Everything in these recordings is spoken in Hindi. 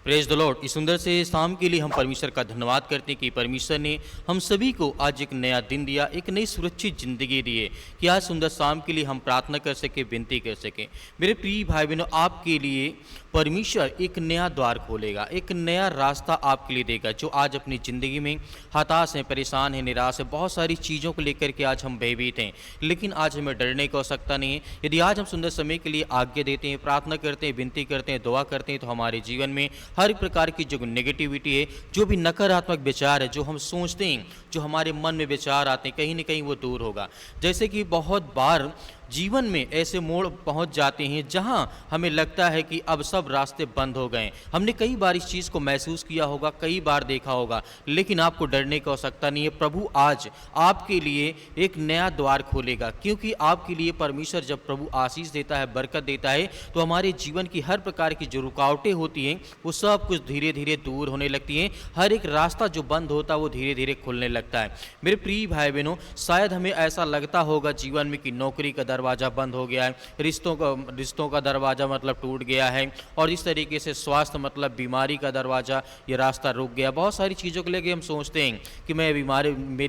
Praise the Lord. इस सुंदर से शाम के लिए हम परमेश्वर का धन्यवाद करते हैं कि परमेश्वर ने हम सभी को आज एक नया दिन दिया, एक नई सुरक्षित जिंदगी दी है कि आज सुंदर शाम के लिए हम प्रार्थना कर सके, विनती कर सकें। मेरे प्रिय भाई बहनों, आपके लिए परमेश्वर एक नया द्वार खोलेगा, एक नया रास्ता आपके लिए देगा। जो आज अपनी ज़िंदगी में हताश हैं, परेशान हैं, निराश हैं, बहुत सारी चीज़ों को लेकर के आज हम भयभीत हैं, लेकिन आज हमें डरने की आवश्यकता नहीं है। यदि आज हम सुंदर समय के लिए आज्ञा देते हैं, प्रार्थना करते हैं, विनती करते हैं, दुआ करते हैं, तो हमारे जीवन में हर प्रकार की जो नेगेटिविटी है, जो भी नकारात्मक विचार है, जो हम सोचते हैं, जो हमारे मन में विचार आते हैं, कहीं ना कहीं वो दूर होगा। जैसे कि बहुत बार जीवन में ऐसे मोड़ पहुंच जाते हैं जहां हमें लगता है कि अब सब रास्ते बंद हो गए। हमने कई बार इस चीज़ को महसूस किया होगा, कई बार देखा होगा, लेकिन आपको डरने की आवश्यकता नहीं है। प्रभु आज आपके लिए एक नया द्वार खोलेगा, क्योंकि आपके लिए परमेश्वर जब प्रभु आशीष देता है, बरकत देता है, तो हमारे जीवन की हर प्रकार की जो रुकावटें होती हैं वो सब कुछ धीरे धीरे दूर होने लगती हैं। हर एक रास्ता जो बंद होता है वो धीरे धीरे खुलने लगता है। मेरे प्रिय भाई बहनों, शायद हमें ऐसा लगता होगा जीवन में कि नौकरी का दरवाज़ा बंद हो गया है, रिश्तों का दरवाज़ा मतलब टूट गया है, और इस तरीके से स्वास्थ्य मतलब बीमारी का दरवाज़ा, ये रास्ता रुक गया। बहुत सारी चीज़ों को लेकर हम सोचते हैं कि मेरी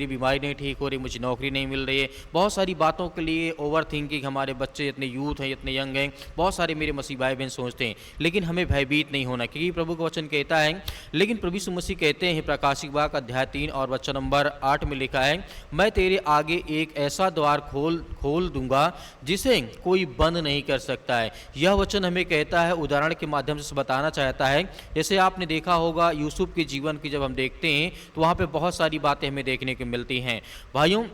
बीमारी नहीं ठीक हो रही, मुझे नौकरी नहीं मिल रही है। बहुत सारी बातों के लिए ओवर थिंकिंग, हमारे बच्चे इतने यूथ हैं, इतने यंग हैं, बहुत सारे मेरे मसीह भाई बहन सोचते हैं। लेकिन हमें भयभीत नहीं होना, क्योंकि प्रभु का वचन कहता है, लेकिन प्रभु यीशु मसीह कहते हैं, प्रकाशिक वाक्य अध्याय 3 और वचन नंबर 8 में लिखा है, मैं तेरे आगे एक ऐसा द्वार खोल दूंगा जिसे कोई बंद नहीं कर सकता है। यह वचन हमें कहता है, उदाहरण के माध्यम से बताना चाहता है। जैसे आपने देखा होगा यूसुफ के जीवन की जब हम देखते हैं तो वहाँ पे बहुत सारी बातें हमें देखने को मिलती हैं। भाइयों,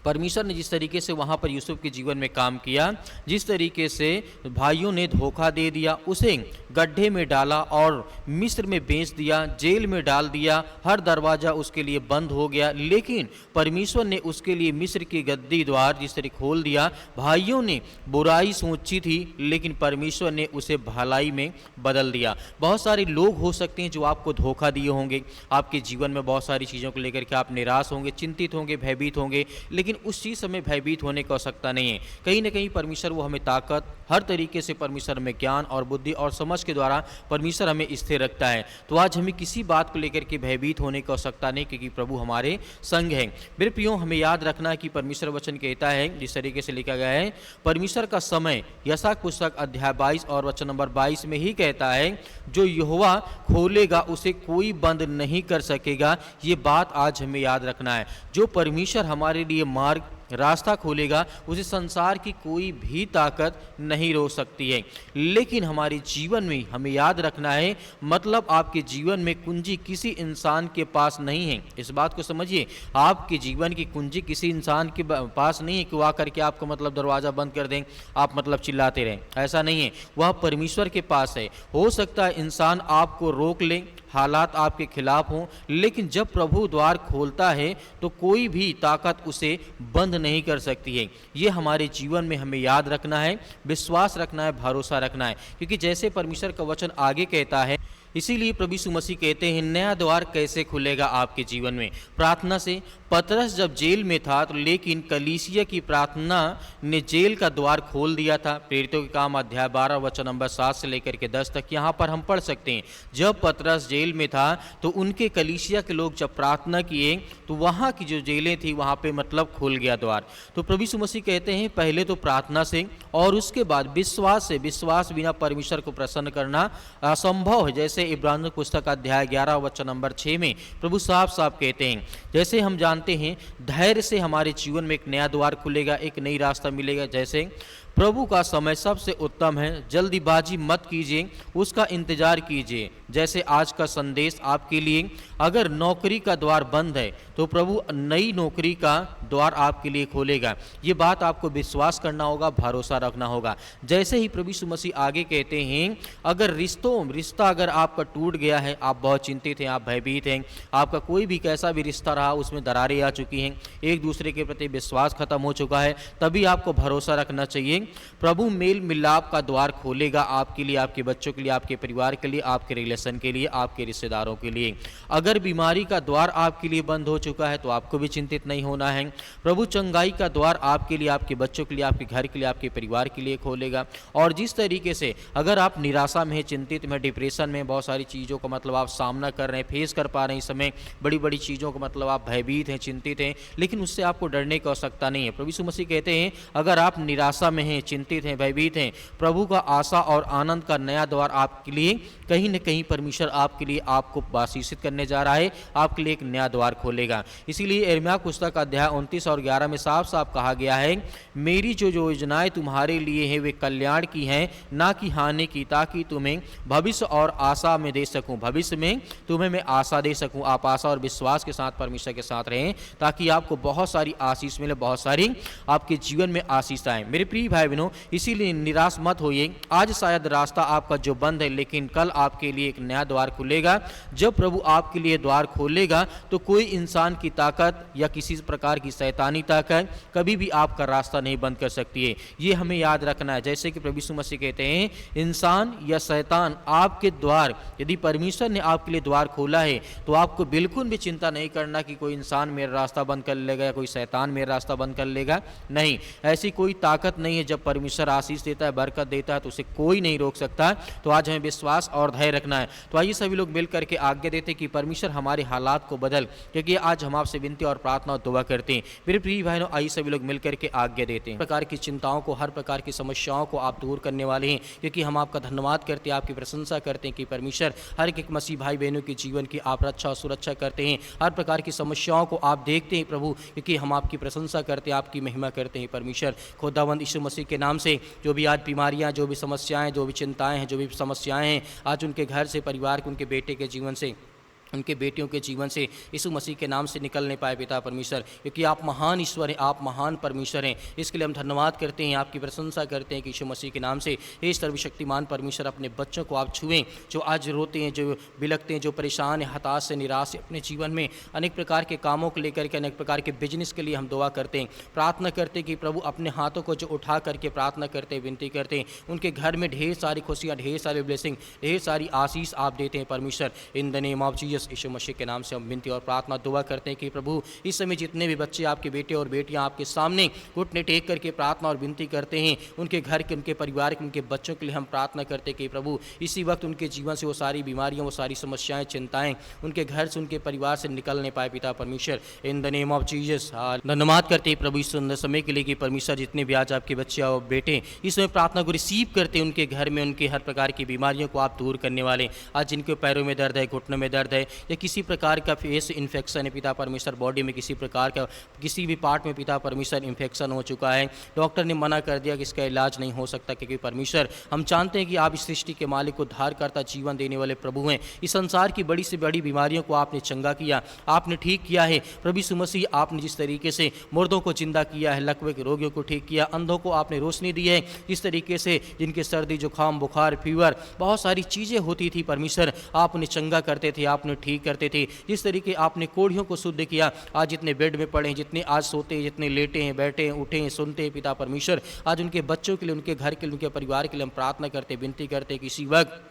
परमेश्वर ने जिस तरीके से वहाँ पर यूसुफ के जीवन में काम किया, जिस तरीके से भाइयों ने धोखा दे दिया, उसे गड्ढे में डाला और मिस्र में बेच दिया, जेल में डाल दिया, हर दरवाज़ा उसके लिए बंद हो गया, लेकिन परमेश्वर ने उसके लिए मिस्र की गद्दी द्वार जिस तरह खोल दिया। भाइयों ने बुराई सोची थी, लेकिन परमेश्वर ने उसे भलाई में बदल दिया। बहुत सारे लोग हो सकते हैं जो आपको धोखा दिए होंगे, आपके जीवन में बहुत सारी चीज़ों को लेकर के आप निराश होंगे, चिंतित होंगे, भयभीत होंगे, लेकिन उस चीज़ से हमें भयभीत होने की आवश्यकता नहीं है। कहीं ना कहीं परमेश्वर वो हमें ताकत, हर तरीके से परमेश्वर हमें ज्ञान और बुद्धि और समझ के द्वारा परमेश्वर हमें स्थिर रखता है। तो आज हमें किसी बात को लेकर के भयभीत होने की आवश्यकता नहीं, क्योंकि प्रभु हमारे संग है। मेरे प्रियो, हमें याद रखना है कि परमेश्वर वचन कहता है, जिस तरीके से लिखा गया है, परमेश्वर का समय यशायाह पुस्तक अध्याय 22 और वचन नंबर 22 में ही कहता है, जो यहोवा खोलेगा उसे कोई बंद नहीं कर सकेगा। ये बात आज हमें याद रखना है। जो परमेश्वर हमारे लिए मार्ग, रास्ता खोलेगा, उसे संसार की कोई भी ताकत नहीं रोक सकती है। लेकिन हमारे जीवन में हमें याद रखना है, मतलब आपके जीवन में कुंजी किसी इंसान के पास नहीं है। इस बात को समझिए, आपके जीवन की कुंजी किसी इंसान के पास नहीं है कि वो आकर के आपको मतलब दरवाज़ा बंद कर दें, आप मतलब चिल्लाते रहें। ऐसा नहीं है, वह परमेश्वर के पास है। हो सकता है इंसान आपको रोक ले, हालात आपके खिलाफ हों, लेकिन जब प्रभु द्वार खोलता है तो कोई भी ताकत उसे बंद नहीं कर सकती है। ये हमारे जीवन में हमें याद रखना है, विश्वास रखना है, भरोसा रखना है, क्योंकि जैसे परमेश्वर का वचन आगे कहता है, इसीलिए प्रभु यीशु मसीह कहते हैं, नया द्वार कैसे खुलेगा आपके जीवन में? प्रार्थना से। पतरस जब जेल में था तो लेकिन कलीसिया की प्रार्थना ने जेल का द्वार खोल दिया था। प्रेरितों के काम अध्याय 12 वचन नंबर 7 से लेकर के 10 तक यहाँ पर हम पढ़ सकते हैं। जब पतरस जेल में था तो उनके कलीसिया के लोग जब प्रार्थना किए तो वहाँ की जो जेलें थी वहाँ पे मतलब खुल गया द्वार। तो प्रभु यीशु मसीह कहते हैं, पहले तो प्रार्थना से और उसके बाद विश्वास से। विश्वास बिना परमेश्वर को प्रसन्न करना असंभव है। जैसे इब्रानियों पुस्तक अध्याय 11 वचन नंबर 6 में प्रभु साफ साफ कहते हैं, जैसे हम जानते हैं धैर्य से हमारे जीवन में एक नया द्वार खुलेगा, एक नई रास्ता मिलेगा। जैसे प्रभु का समय सबसे उत्तम है, जल्दीबाजी मत कीजिए, उसका इंतजार कीजिए। जैसे आज का संदेश आपके लिए, अगर नौकरी का द्वार बंद है तो प्रभु नई नौकरी का द्वार आपके लिए खोलेगा। ये बात आपको विश्वास करना होगा, भरोसा रखना होगा। जैसे ही प्रभु यीशु मसीह आगे कहते हैं, अगर रिश्ता अगर आपका टूट गया है, आप बहुत चिंतित हैं, आप भयभीत हैं, आपका कोई भी कैसा भी रिश्ता रहा उसमें दरारें आ चुकी हैं, एक दूसरे के प्रति विश्वास खत्म हो चुका है, तभी आपको भरोसा रखना चाहिए प्रभु मेल मिलाप का द्वार खोलेगा आपके लिए, आपके बच्चों के लिए, आपके परिवार के लिए, आपके रिलेशन के लिए, आपके रिश्तेदारों के लिए। अगर बीमारी का द्वार आपके लिए बंद हो चुका है तो आपको भी चिंतित नहीं होना है। प्रभु चंगाई का द्वार आपके लिए, आपके बच्चों के लिए, आपके घर के लिए, आपके परिवार के लिए खोलेगा। और जिस तरीके से अगर आप निराशा में, चिंतित में, डिप्रेशन में, बहुत सारी चीज़ों का मतलब आप सामना कर रहे हैं, फेस कर पा रहे हैं इस समय, बड़ी बड़ी चीज़ों का मतलब आप भयभीत हैं, चिंतित हैं, लेकिन उससे आपको डरने की आवश्यकता नहीं है। प्रभु यीशु मसीह कहते हैं अगर आप निराशा में हैं, चिंतित हैं, भयभीत हैं, प्रभु का आशा और आनंद का नया द्वार आपके लिए कहीं न कहीं परमेश्वर आपके लिए आपको आशीषित करने जा रहा है, आपके लिए एक नया द्वार खोलेगा। इसीलिए यिर्मयाह पुस्तक अध्याय 29 और 11 में साफ साफ कहा गया है, मेरी जो योजनाएं तुम्हारे लिए हैं वे कल्याण की हैं, ना कि हानि की, ताकि तुम्हें भविष्य और आशा में दे सकूं। भविष्य में तुम्हें मैं आशा दे सकूं। आप आशा और विश्वास के साथ परमेश्वर के साथ रहें ताकि आपको बहुत सारी आशीष मिले, बहुत सारी आपके जीवन में आशीष आए। मेरे प्रिय भाई बहनों, इसीलिए निराश मत होइए। आज शायद रास्ता आपका जो बंद है, लेकिन कल आपके लिए एक नया द्वार खुलेगा। जब प्रभु आपके लिए द्वार खोलेगा तो कोई इंसान की ताकत या किसी प्रकार की शैतानी ताकत कभी भी आपका रास्ता नहीं बंद कर सकती है। ये हमें याद रखना है। जैसे कि प्रभु यीशु मसीह कहते हैं, इंसान या शैतान आपके द्वार, यदि परमेश्वर ने आपके लिए द्वार खोला है तो आपको बिल्कुल भी चिंता नहीं करना कि कोई इंसान मेरा रास्ता बंद कर लेगा या कोई शैतान मेरा रास्ता बंद कर लेगा। नहीं, ऐसी कोई ताकत नहीं है। जब परमेश्वर आशीष देता है, बरकत देता है, तो उसे कोई नहीं रोक सकता। तो आज हमें विश्वास और धैर्य रखना है। तो आइए सभी लोग मिल करके आज्ञा देते हैं कि परमेश्वर हमारे हालात को बदल, क्योंकि आज हम आपसे विनती और प्रार्थना और दुआ करते हैं। मेरे प्रिय भाइयों, आइए सभी लोग मिल करके आज्ञा देते हैं। हर प्रकार की चिंताओं को, हर प्रकार की समस्याओं को आप दूर करने वाले हैं, क्योंकि हम आपका धन्यवाद करते हैं, आपकी प्रशंसा करते हैं कि परमेश्वर हर एक मसीह भाई बहनों के जीवन की आप रक्षा और सुरक्षा करते हैं। हर प्रकार की समस्याओं को आप देखते हैं प्रभु, क्योंकि हम आपकी प्रशंसा करते हैं, आपकी महिमा करते हैं। परमेश्वर खुदावंद यीशु मसीह के नाम से जो भी आज बीमारियां, जो भी समस्याएं, जो भी चिंताएं हैं, जो भी समस्याएं हैं, आज उनके घर से, परिवार के, उनके बेटे के जीवन से, उनके बेटियों के जीवन से यीशु मसीह के नाम से निकलने पाए पिता परमेश्वर, क्योंकि आप महान ईश्वर हैं, आप महान परमेश्वर हैं। इसके लिए हम धन्यवाद करते हैं, आपकी प्रशंसा करते हैं कि यीशु मसीह के नाम से हे सर्वशक्तिमान परमेश्वर अपने बच्चों को आप छुएं, जो आज रोते हैं, जो बिलखते हैं, जो परेशान हैं, हताश से, निराश है अपने जीवन में, अनेक प्रकार के कामों को लेकर के, अनेक प्रकार के बिजनेस के लिए हम दुआ करते हैं, प्रार्थना करते हैं कि प्रभु अपने हाथों को जो उठा करके प्रार्थना करते हैं, विनती करते हैं, उनके घर में ढेर सारी खुशियाँ, ढेर सारी ब्लेसिंग, ढेर सारी आशीष आप देते हैं परमेश्वर। In the name of Jesus Yeshu Masih के नाम से हम विनती और प्रार्थना दुआ करते हैं कि प्रभु इस समय जितने भी बच्चे आपके बेटे और बेटियां आपके सामने घुटने टेक करके प्रार्थना और विनती करते हैं, उनके घर के, उनके परिवार के, उनके बच्चों के लिए हम प्रार्थना करते हैं कि प्रभु इसी वक्त उनके जीवन से वो सारी बीमारियां, वो सारी समस्याएं, चिंताएं उनके घर से, उनके परिवार से निकलने पाए पिता परमेश्वर। In the name of Jesus धन्यवाद करते हैं प्रभु इस सुंदर समय के लिए कि परमेश्वर जितने भी आज आपके बच्चे और बेटे इस समय प्रार्थना को रिसीव करते हैं, उनके घर में उनके हर प्रकार की बीमारियों को आप दूर करने वाले। आज जिनके पैरों में दर्द है, घुटनों में दर्द है, या किसी प्रकार का फेस इन्फेक्शन है पिता परमेश्वर, बॉडी में किसी प्रकार का किसी भी पार्ट में पिता परमेश्वर इन्फेक्शन हो चुका है, डॉक्टर ने मना कर दिया कि इसका इलाज नहीं हो सकता, क्योंकि परमेश्वर हम जानते हैं कि आप इस सृष्टि के मालिक, उद्धार करता, जीवन देने वाले प्रभु हैं। इस संसार की बड़ी से बड़ी बीमारियों को आपने चंगा किया, आपने ठीक किया है प्रभु यीशु मसीह। आपने जिस तरीके से मुर्दों को जिंदा किया है, लकवे के रोगियों को ठीक किया, अंधों को आपने रोशनी दी है, जिस तरीके से जिनके सर्दी, जुकाम, बुखार, फीवर, बहुत सारी चीज़ें होती थी परमेश्वर, आप उन्हें चंगा करते थे, आप उन्हें ठीक करते थे। जिस तरीके आपने कोढ़ियों को शुद्ध किया, आज जितने बेड में पड़े हैं, जितने आज सोते हैं, जितने लेटे हैं, बैठे हैं, उठे हैं, सुनते हैं पिता परमेश्वर, आज उनके बच्चों के लिए, उनके घर के लिए, उनके परिवार के लिए हम प्रार्थना करते, विनती करते कि इसी वक्त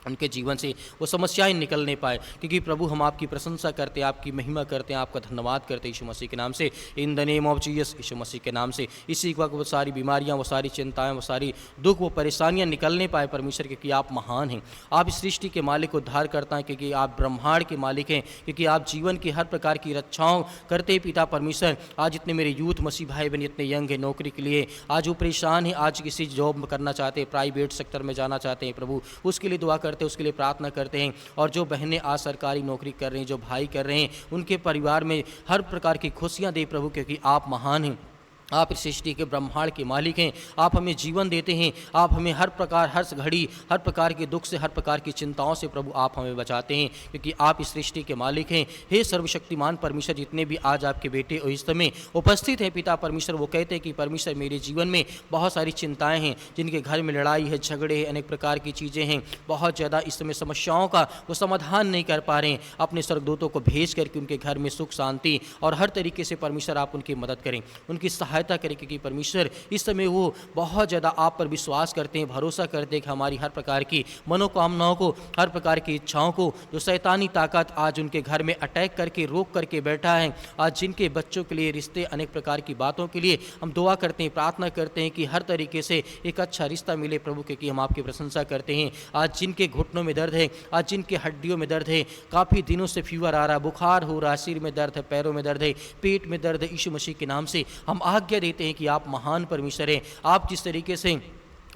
उनके जीवन से वो समस्याएं निकलने पाए, क्योंकि प्रभु हम आपकी प्रशंसा करते हैं, आपकी महिमा करते हैं, आपका धन्यवाद करते हैं यीशु मसीह के नाम से। In the name of Jesus Yeshu Masih के नाम से इसी वक्त वो सारी बीमारियां, वो सारी चिंताएं, वो सारी दुख, वो परेशानियां निकलने पाए परमेश्वर, क्योंकि आप महान हैं, आप इस सृष्टि के मालिक, उद्धार करता हैं, क्योंकि आप ब्रह्मांड के मालिक हैं, क्योंकि आप जीवन की हर प्रकार की रक्षाओं करते हैं पिता परमेश्वर। आज इतने मेरे यूथ मसीह भाई बहन इतने यंग है, नौकरी के लिए आज वो परेशान है, आज किसी जॉब करना चाहते हैं, प्राइवेट सेक्टर में जाना चाहते हैं प्रभु, उसके लिए दुआ करते हैं, उसके लिए प्रार्थना करते हैं। और जो बहनें आज सरकारी नौकरी कर रही हैं, जो भाई कर रहे हैं, उनके परिवार में हर प्रकार की खुशियां दे प्रभु, क्योंकि आप महान हैं, आप इस सृष्टि के ब्रह्मांड के मालिक हैं, आप हमें जीवन देते हैं, आप हमें हर प्रकार, हर घड़ी, हर प्रकार के दुख से, हर प्रकार की चिंताओं से प्रभु आप हमें बचाते हैं, क्योंकि आप इस सृष्टि के मालिक हैं। हे सर्वशक्तिमान परमेश्वर, जितने भी आज आपके बेटे और इस समय उपस्थित हैं पिता परमेश्वर, वो कहते हैं कि परमेश्वर मेरे जीवन में बहुत सारी चिंताएँ हैं, जिनके घर में लड़ाई है, झगड़े हैं, अनेक प्रकार की चीज़ें हैं, बहुत ज़्यादा इस समय समस्याओं का वो समाधान नहीं कर पा रहे हैं। अपने स्वर्गदूतों को भेज करके उनके घर में सुख, शांति और हर तरीके से परमेश्वर आप उनकी मदद करें, उनकी सहायता सहायता करें, क्योंकि परमेश्वर इस समय वो बहुत ज़्यादा आप पर विश्वास करते हैं, भरोसा करते हैं कि हमारी हर प्रकार की मनोकामनाओं को, हर प्रकार की इच्छाओं को, जो शैतानी ताकत आज उनके घर में अटैक करके रोक करके बैठा है, आज जिनके बच्चों के लिए रिश्ते, अनेक प्रकार की बातों के लिए हम दुआ करते हैं, प्रार्थना करते हैं कि हर तरीके से एक अच्छा रिश्ता मिले प्रभु, क्योंकि हम आपकी प्रशंसा करते हैं। आज जिनके घुटनों में दर्द है, आज जिनके हड्डियों में दर्द है, काफ़ी दिनों से फीवर आ रहा है, बुखार हो रहा है, सिर में दर्द है, पैरों में दर्द है, पेट में दर्द है, यीशु मसीह के नाम से हम आज्ञा देते हैं कि आप महान परमेश्वर हैं। आप जिस तरीके से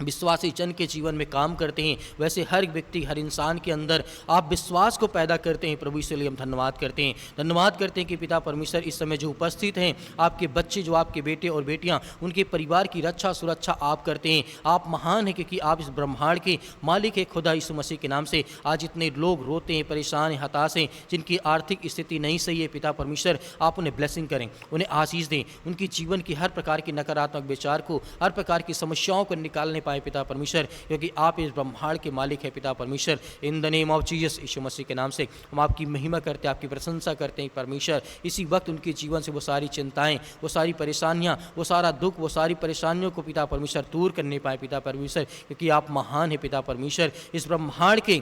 विश्वासी जन के जीवन में काम करते हैं, वैसे हर व्यक्ति, हर इंसान के अंदर आप विश्वास को पैदा करते हैं प्रभु, इसलिए हम धन्यवाद करते हैं। धन्यवाद करते हैं कि पिता परमेश्वर इस समय जो उपस्थित हैं, आपके बच्चे, जो आपके बेटे और बेटियां, उनके परिवार की रक्षा सुरक्षा आप करते हैं। आप महान हैं, क्योंकि आप इस ब्रह्मांड के मालिक है। खुदा यीशु मसीह के नाम से आज इतने लोग रोते हैं, परेशान हैं, हताश हैं, जिनकी आर्थिक स्थिति नहीं सही है, पिता परमेश्वर आप उन्हें ब्लेसिंग करें, उन्हें आशीष दें, उनकी जीवन की हर प्रकार की नकारात्मक विचार को, हर प्रकार की समस्याओं को निकालने पाए पिता परमेश्वर, क्योंकि आप इस ब्रह्मांड के मालिक है पिता परमेश्वर। In the name of Jesus, Yeshu Masih के नाम से हम आपकी महिमा करते हैं, आपकी प्रशंसा करते हैं परमेश्वर। इसी वक्त उनके जीवन से वो सारी चिंताएं, वो सारी परेशानियां, वो सारा दुख, वो सारी परेशानियों को पिता परमेश्वर दूर करने पाए पिता परमेश्वर, क्योंकि आप महान है पिता परमेश्वर। इस ब्रह्मांड के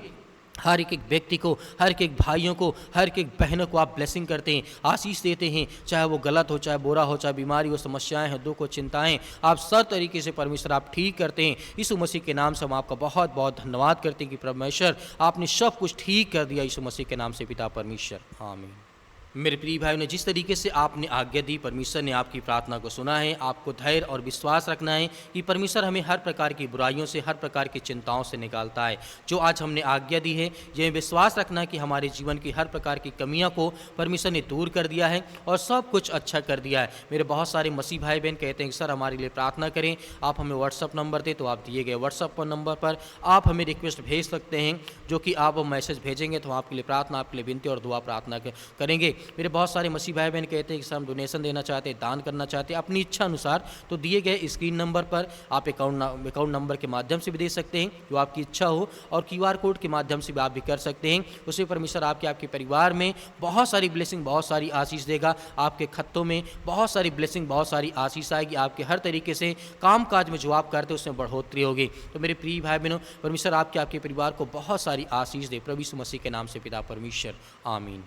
हर एक व्यक्ति को, हर एक भाइयों को, हर एक बहनों को आप ब्लेसिंग करते हैं, आशीष देते हैं, चाहे वो गलत हो, चाहे बुरा हो, चाहे बीमारी हो, समस्याएं हो, दुख हो, चिंताएं, आप सब तरीके से परमेश्वर आप ठीक करते हैं। यीशु मसीह के नाम से हम आपका बहुत बहुत धन्यवाद करते हैं कि परमेश्वर आपने सब कुछ ठीक कर दिया, यीशु मसीह के नाम से पिता परमेश्वर, आमीन। मेरे प्रिय भाइयों ने, जिस तरीके से आपने आज्ञा दी, परमेश्वर ने आपकी प्रार्थना को सुना है। आपको धैर्य और विश्वास रखना है कि परमेश्वर हमें हर प्रकार की बुराइयों से, हर प्रकार की चिंताओं से निकालता है। जो आज हमने आज्ञा दी है, यह विश्वास रखना है कि हमारे जीवन की हर प्रकार की कमियों को परमेश्वर ने दूर कर दिया है और सब कुछ अच्छा कर दिया है। मेरे बहुत सारे मसीह भाई बहन कहते हैं कि सर हमारे लिए प्रार्थना करें, आप हमें व्हाट्सअप नंबर दें, तो आप दिए गए व्हाट्सअप नंबर पर आप हमें रिक्वेस्ट भेज सकते हैं, जो कि आप मैसेज भेजेंगे तो हम आपके लिए प्रार्थना, आपके लिए विनती और दुआ प्रार्थना करेंगे। मेरे बहुत सारे मसीह भाई बहन कहते हैं कि सर हम डोनेशन देना चाहते हैं, दान करना चाहते हैं अपनी इच्छा अनुसार, तो दिए गए स्क्रीन नंबर पर आप अकाउंट नंबर के माध्यम से भी दे सकते हैं, जो आपकी इच्छा हो, और QR कोड के माध्यम से भी आप भी कर सकते हैं। उससे परमेश्वर आपके परिवार में बहुत सारी ब्लेसिंग, बहुत सारी आशीष देगा। आपके खत्तों में बहुत सारी ब्लेसिंग, बहुत सारी आशीष आएगी। आपके हर तरीके से काम काज में जो आप करते हैं उसमें बढ़ोतरी होगी। तो मेरे प्रिय भाई बहनों, परमेश्वर आपके परिवार को बहुत सारी आशीष दे, प्रभु यीशु मसीह के नाम से पिता परमेश्वर, आमीन।